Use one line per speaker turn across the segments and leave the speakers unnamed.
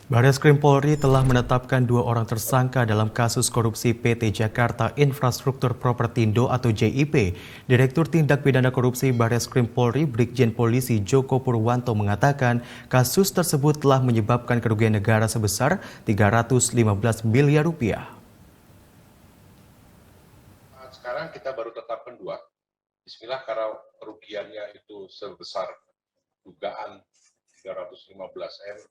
Barreskrim Polri telah menetapkan 2 orang tersangka dalam kasus korupsi PT Jakarta Infrastruktur Propertindo atau JIP. Direktur Tindak Pidana Korupsi Barreskrim Polri Brigjen Polisi Joko Purwanto mengatakan kasus tersebut telah menyebabkan kerugian negara sebesar 315 miliar rupiah.
Sekarang kita baru tetapkan 2. Bismillah, karena kerugiannya itu sebesar dugaan 315 M.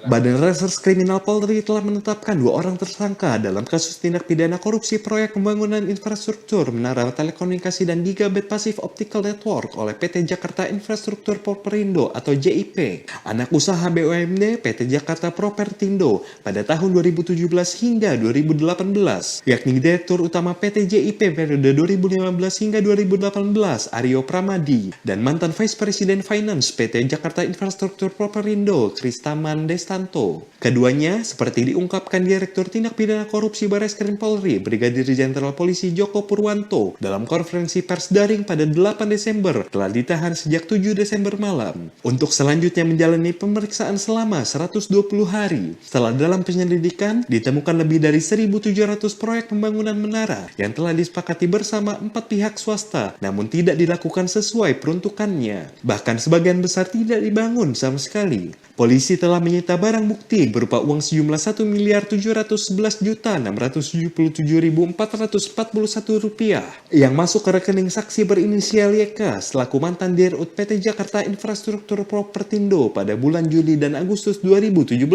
Badan Reserse Kriminal Polri telah menetapkan 2 orang tersangka dalam kasus tindak pidana korupsi proyek pembangunan infrastruktur menara telekomunikasi dan gigabit Passive Optical Network oleh PT Jakarta Infrastruktur Propertindo atau JIP, anak usaha BUMD PT Jakarta Propertindo pada tahun 2017 hingga 2018, yakni Direktur Utama PT JIP periode 2015 hingga 2018 Aryo Pramadi dan mantan Vice President Finance PT Jakarta Infrastruktur Propertindo Kristaman Destanto. Keduanya, seperti diungkapkan Direktur Tindak Pidana Korupsi Barreskrim Polri, Brigadir Jenderal Polisi Joko Purwanto, dalam konferensi pers daring pada 8 Desember, telah ditahan sejak 7 Desember malam, untuk selanjutnya menjalani pemeriksaan selama 120 hari. Setelah dalam penyelidikan, ditemukan lebih dari 1.700 proyek pembangunan menara yang telah disepakati bersama 4 pihak swasta, namun tidak dilakukan sesuai peruntukannya. Bahkan sebagian besar tidak dibangun sama sekali. Polisi telah menyita barang bukti berupa uang sejumlah Rp1.711.677.441 yang masuk ke rekening saksi berinisial YK selaku mantan Dirut PT Jakarta Infrastruktur Propertindo pada bulan Juli dan Agustus 2017.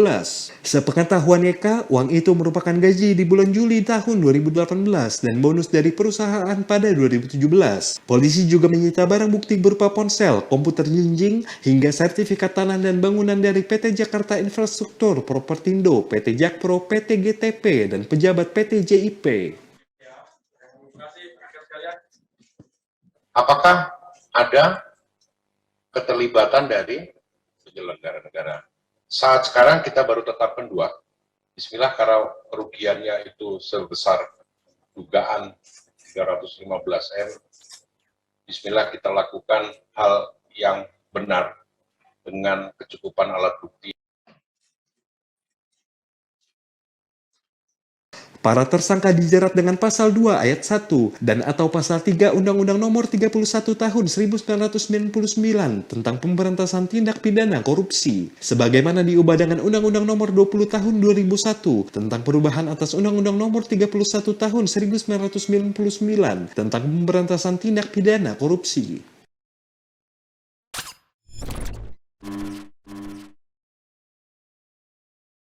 Sepengetahuan YK, uang itu merupakan gaji di bulan Juli tahun 2018 dan bonus dari perusahaan pada 2017. Polisi juga menyita barang bukti berupa ponsel, komputer jinjing, hingga sertifikat tanah dan bangunan dari PT Jakarta Infrastruktur Propertindo, PT Jakpro, PT GTP, dan pejabat PT JIP.
Apakah ada keterlibatan dari penyelenggara negara? Saat sekarang kita baru tetapkan 2. Bismillah, karena kerugiannya itu sebesar dugaan 315 M. Bismillah, kita lakukan hal yang benar dengan kecukupan alat bukti.
Para tersangka dijerat dengan pasal 2 ayat 1 dan atau pasal 3 Undang-Undang Nomor 31 Tahun 1999 tentang pemberantasan tindak pidana korupsi, sebagaimana diubah dengan Undang-Undang Nomor 20 Tahun 2001 tentang perubahan atas Undang-Undang Nomor 31 Tahun 1999 tentang pemberantasan tindak pidana korupsi.